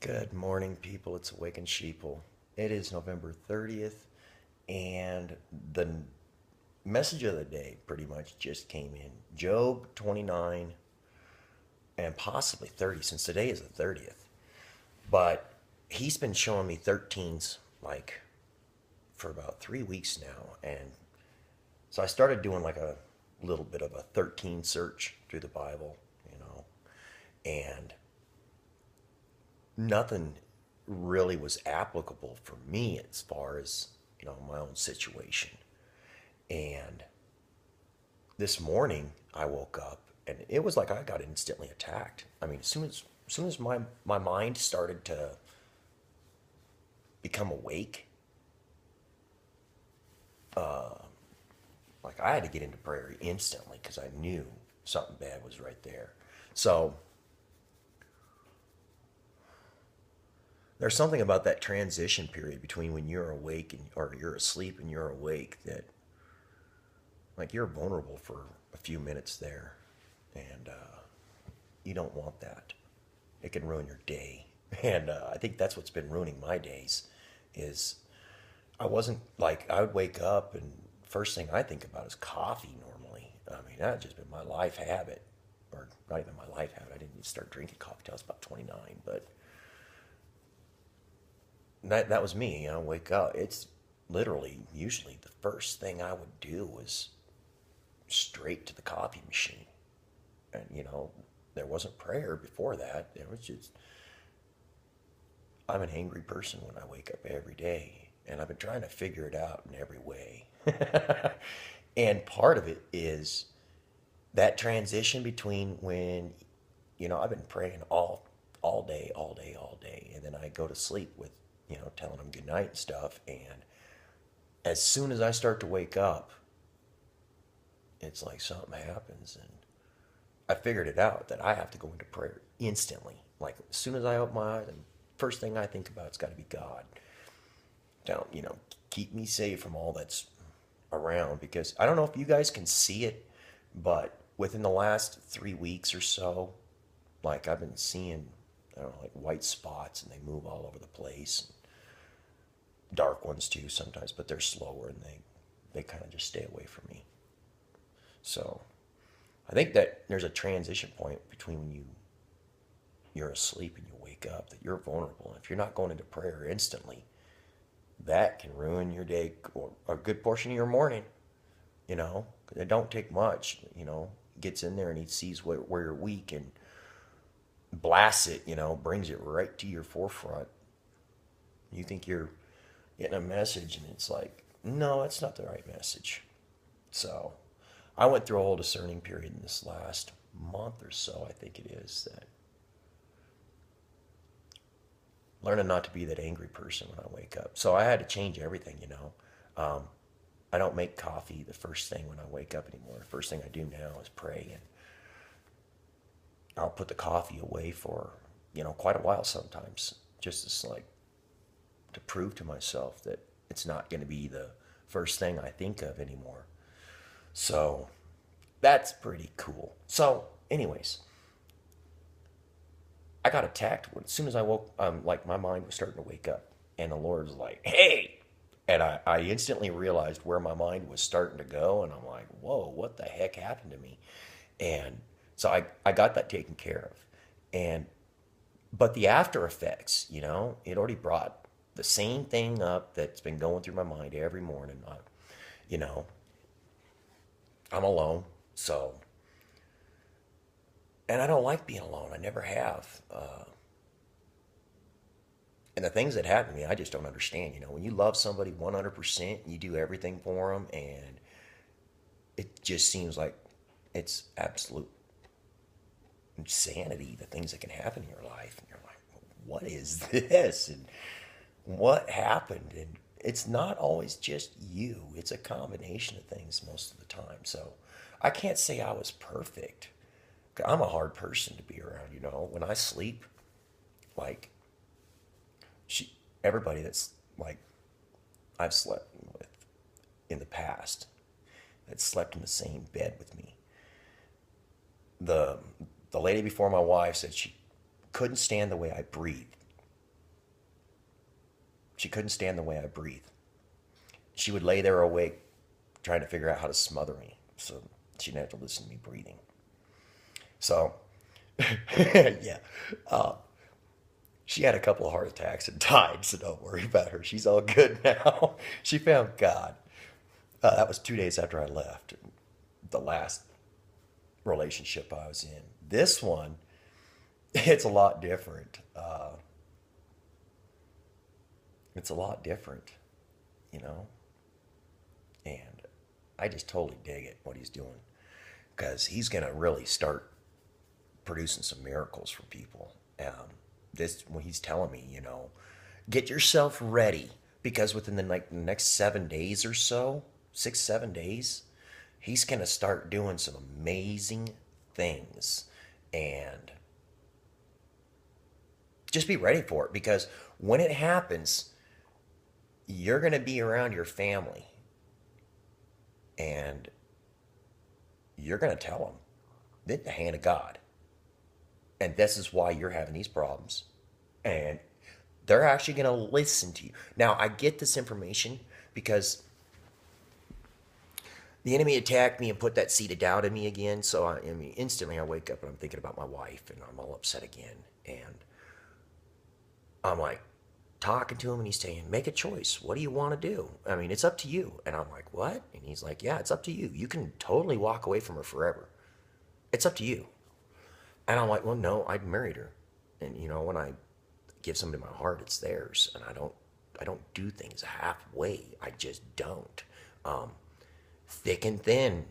Good morning, people. It's Awakened Sheeple. It is November 30th, and the message of the day pretty much just came in. Job 29 and possibly 30, since today is the 30th. But he's been showing me 13s like for about 3 weeks now. And so I started doing like a little bit of a 13 search through the Bible, and nothing really was applicable for me as far as my own situation. And this morning I woke up and it was like I got instantly attacked. I mean, as soon as my mind started to become awake, like I had to get into prayer instantly because I knew something bad was right there. So there's something about that transition period between when you're awake or you're asleep and you're awake that, like, you're vulnerable for a few minutes there, and you don't want that. It can ruin your day, and I think that's what's been ruining my days. Is I wasn't like I would wake up and first thing I think about is coffee normally. I mean, that's just been my life habit, or not even my life habit. I didn't even start drinking coffee till I was about 29, but that was me. Wake up. It's literally usually the first thing I would do was straight to the coffee machine. And there wasn't prayer before that. It was just, I'm an angry person when I wake up every day, and I've been trying to figure it out in every way. And part of it is that transition between when I've been praying all day, all day, all day, and then I go to sleep with telling them good night and stuff. And as soon as I start to wake up, it's like something happens, and I figured it out that I have to go into prayer instantly. Like, as soon as I open my eyes, and first thing I think about, it's got to be God. Don't keep me safe from all that's around, because I don't know if you guys can see it, but within the last 3 weeks or so, like, I've been seeing, I don't know, like white spots, and they move all over the place. Dark ones too sometimes, but they're slower, and they kind of just stay away from me. So I think that there's a transition point between when you're asleep and you wake up, that you're vulnerable. If you're not going into prayer instantly, that can ruin your day or a good portion of your morning. It don't take much. Gets in there and he sees where you're weak and blasts it. Brings it right to your forefront. You think you're getting a message, and it's like, no, that's not the right message. So I went through a whole discerning period in this last month or so, I think it is, that learning not to be that angry person when I wake up. So I had to change everything. Um, I don't make coffee the first thing when I wake up anymore. The first thing I do now is pray, and I'll put the coffee away for, quite a while sometimes, just as like to prove to myself that it's not going to be the first thing I think of anymore. So that's pretty cool. So, anyways, I got attacked as soon as I woke. Like, my mind was starting to wake up, and the Lord was like, "Hey!" And I instantly realized where my mind was starting to go, and I'm like, "Whoa, what the heck happened to me?" And so I got that taken care of, and but the after effects, it already brought the same thing up that's been going through my mind every morning. You know, I'm alone, so, and I don't like being alone. I never have. And the things that happen to me, I just don't understand. When you love somebody 100%, you do everything for them, and it just seems like it's absolute insanity, the things that can happen in your life. And you're like, what is this? And what happened? And it's not always just you, it's a combination of things most of the time. So I can't say I was perfect. I'm a hard person to be around. When I sleep, like, she, everybody that's like I've slept with in the past, that slept in the same bed with me, the the lady before my wife said she couldn't stand the way I breathed. She couldn't stand the way I breathe. She would lay there awake trying to figure out how to smother me so she didn't have to listen to me breathing. So, yeah. Uh, she had a couple of heart attacks and died, so don't worry about her. She's all good now. She found God. That was 2 days after I left the last relationship I was in. This one, it's a lot different. It's a lot different, you know? And I just totally dig it, what he's doing. Because he's going to really start producing some miracles for people. This, when he's telling me, get yourself ready. Because within the next 7 days or so, 6, 7 days, he's going to start doing some amazing things. And just be ready for it. Because when it happens, you're going to be around your family. And you're going to tell them, this is the hand of God. And this is why you're having these problems. And they're actually going to listen to you. Now, I get this information because the enemy attacked me and put that seed of doubt in me again. So, instantly I wake up and I'm thinking about my wife and I'm all upset again. And I'm like, talking to him and he's saying, make a choice. What do you want to do? It's up to you. And I'm like, what? And he's like, yeah, it's up to you. You can totally walk away from her forever. It's up to you. And I'm like, well, no, I'd married her. And when I give somebody my heart, it's theirs. And I don't do things halfway. I just don't. Thick and thin,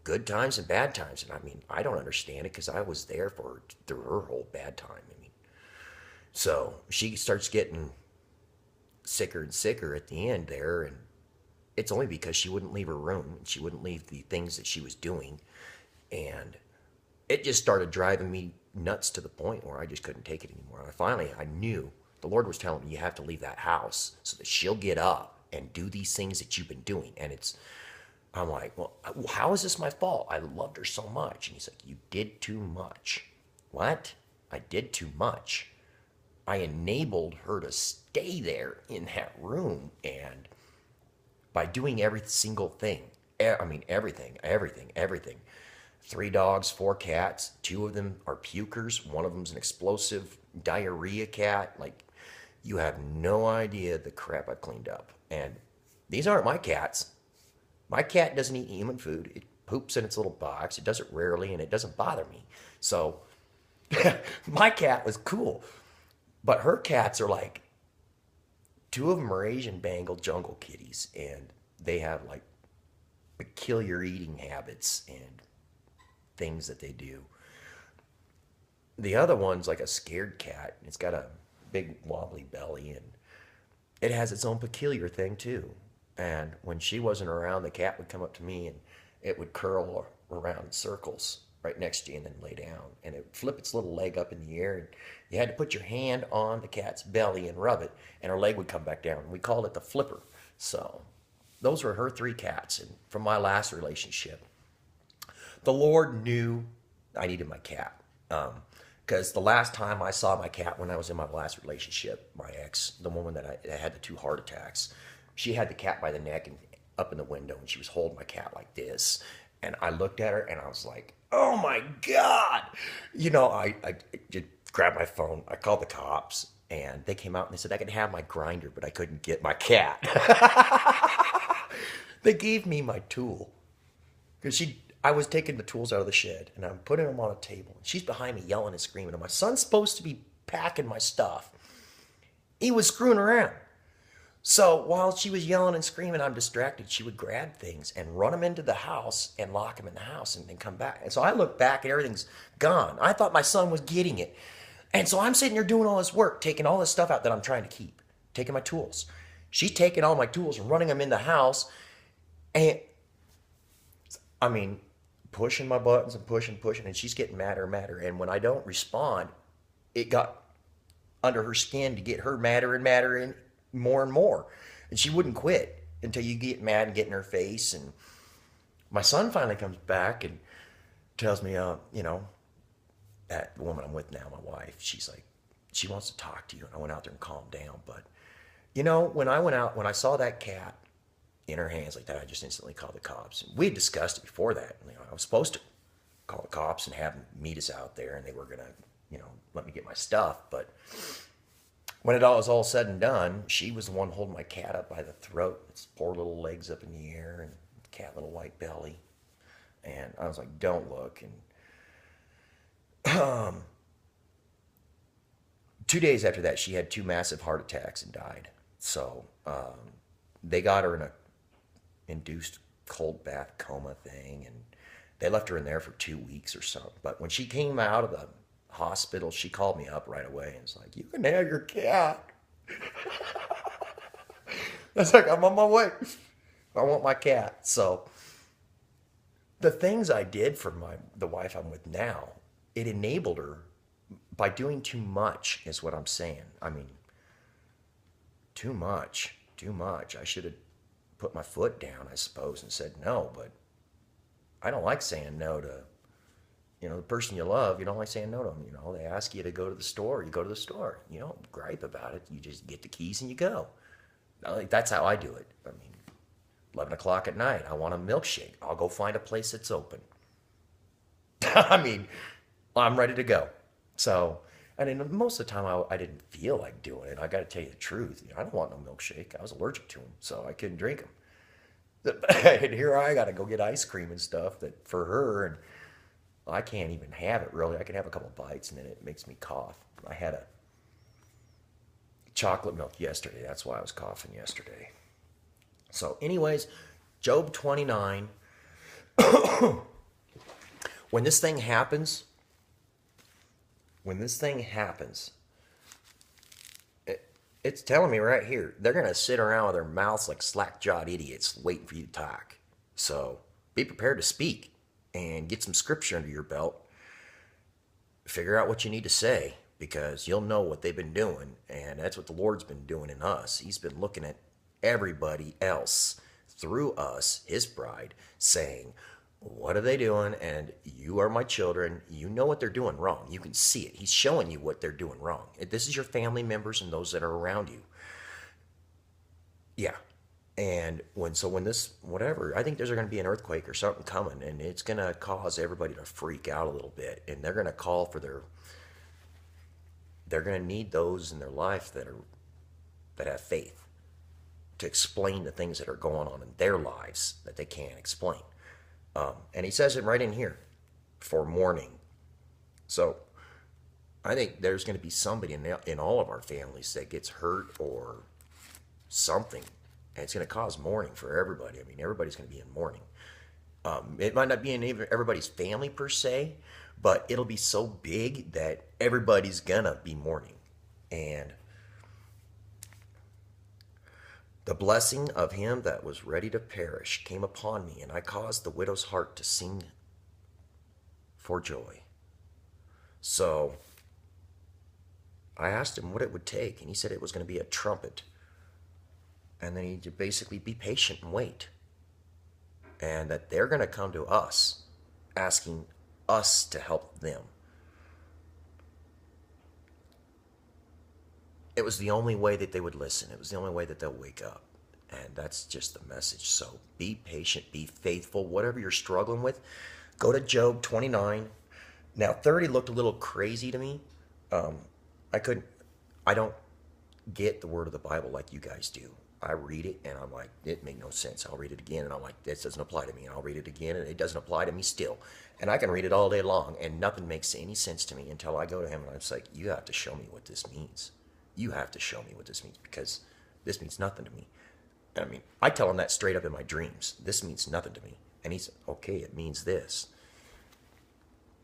good times and bad times. And I don't understand it because I was there for her through her whole bad time. So she starts getting sicker and sicker at the end there, and it's only because she wouldn't leave her room, and she wouldn't leave the things that she was doing, and it just started driving me nuts to the point where I just couldn't take it anymore. And I knew the Lord was telling me, you have to leave that house so that she'll get up and do these things that you've been doing. And I'm like, well, how is this my fault? I loved her so much. And he's like, you did too much. What? I did too much. I enabled her to stay there in that room, and by doing every single thing, everything. 3 dogs, 4 cats, 2 of them are pukers, 1 of them's an explosive diarrhea cat. Like, you have no idea the crap I've cleaned up. And these aren't my cats. My cat doesn't eat human food. It poops in its little box. It does it rarely, and it doesn't bother me. So, my cat was cool. But her cats are like, 2 of them are Asian Bengal jungle kitties, and they have like peculiar eating habits and things that they do. The other one's like a scared cat. It's got a big wobbly belly, and it has its own peculiar thing too. And when she wasn't around, the cat would come up to me and it would curl around in circles right next to you and then lay down. And it would flip its little leg up in the air, and you had to put your hand on the cat's belly and rub it, and her leg would come back down. We called it the flipper. So those were her 3 cats. And from my last relationship, the Lord knew I needed my cat. Because the last time I saw my cat when I was in my last relationship, my ex, the woman that I had the 2 heart attacks, she had the cat by the neck and up in the window, and she was holding my cat like this. And I looked at her and I was like, oh my God. I just grabbed my phone. I called the cops, and they came out and they said I could have my grinder, but I couldn't get my cat. They gave me my tool because I was taking the tools out of the shed and I'm putting them on a table. She's behind me yelling and screaming. And my son's supposed to be packing my stuff. He was screwing around. So while she was yelling and screaming, I'm distracted. She would grab things and run them into the house and lock them in the house and then come back. And so I look back and everything's gone. I thought my son was getting it. And so I'm sitting here doing all this work, taking all this stuff out that I'm trying to keep, taking my tools. She's taking all my tools and running them in the house. And pushing my buttons and pushing. And she's getting madder and madder. And when I don't respond, it got under her skin to get her madder and madder and more. And she wouldn't quit until you get mad and get in her face. And my son finally comes back and tells me, that the woman I'm with now, my wife, she's like, she wants to talk to you. And I went out there and calmed down. But You know, when I went out, when I saw that cat in her hands like that, I just instantly called the cops. We had discussed it before that. You know, I was supposed to call the cops and have them meet us out there, and they were gonna, let me get my stuff. But when it all was all said and done, she was the one holding my cat up by the throat, its poor little legs up in the air, and cat little white belly. And I was like, "Don't look." And 2 days after that, she had two massive heart attacks and died. So they got her in a induced cold bath coma thing, and they left her in there for 2 weeks or something. But when she came out of the hospital, she called me up right away and was like, "You can have your cat." I was like, "I'm on my way. I want my cat." So the things I did for the wife I'm with now, it enabled her by doing too much, is what I'm saying. I mean, too much, too much. I should have put my foot down, I suppose, and said no, but I don't like saying no to, the person you love. You don't like saying no to them. They ask you to go to the store, you go to the store. You don't gripe about it. You just get the keys and you go. That's how I do it. I mean, 11 o'clock at night, I want a milkshake. I'll go find a place that's open. I mean, I'm ready to go. So, and then most of the time I didn't feel like doing it. I got to tell you the truth. I don't want no milkshake. I was allergic to them, so I couldn't drink them. And here I got to go get ice cream and stuff that for her, and I can't even have it really. I can have a couple bites and then it makes me cough. I had a chocolate milk yesterday. That's why I was coughing yesterday. So anyways, Job 29. When this thing happens, it's telling me right here, they're going to sit around with their mouths like slack-jawed idiots waiting for you to talk. So be prepared to speak and get some scripture under your belt. Figure out what you need to say, because you'll know what they've been doing, and that's what the Lord's been doing in us. He's been looking at everybody else through us, his bride, saying, "What are they doing? And you are my children. You know what they're doing wrong. You can see it. He's showing you what they're doing wrong. This is your family members and those that are around you." Yeah. And when this, whatever, I think there's going to be an earthquake or something coming, and it's going to cause everybody to freak out a little bit. And they're going to call for they're going to need those in their life that have faith to explain the things that are going on in their lives that they can't explain. And he says it right in here, for mourning. So I think there's going to be somebody in all of our families that gets hurt or something, and it's going to cause mourning for everybody. I mean, everybody's going to be in mourning. It might not be in everybody's family per se, but it'll be so big that everybody's going to be mourning. And the blessing of him that was ready to perish came upon me, and I caused the widow's heart to sing for joy. So I asked him what it would take, and he said it was going to be a trumpet. And then he'd basically be patient and wait. And that they're going to come to us, asking us to help them. It was the only way that they would listen. It was the only way that they'll wake up. And that's just the message. So be patient, be faithful. Whatever you're struggling with, go to Job 29. Now, 30 looked a little crazy to me. I don't get the word of the Bible like you guys do. I read it and I'm like, it made no sense. I'll read it again and I'm like, this doesn't apply to me. And I'll read it again and it doesn't apply to me still. And I can read it all day long and nothing makes any sense to me until I go to him and I'm just like, you have to show me what this means. You have to show me what this means, because this means nothing to me. I mean, I tell him that straight up in my dreams. This means nothing to me. And he's, okay, it means this.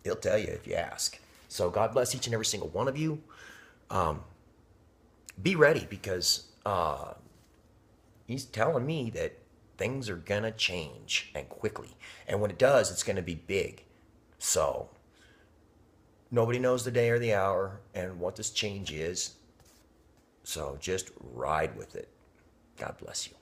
He'll tell you if you ask. So God bless each and every single one of you. Be ready, because he's telling me that things are going to change, and quickly. And when it does, it's going to be big. So nobody knows the day or the hour and what this change is. So just ride with it. God bless you.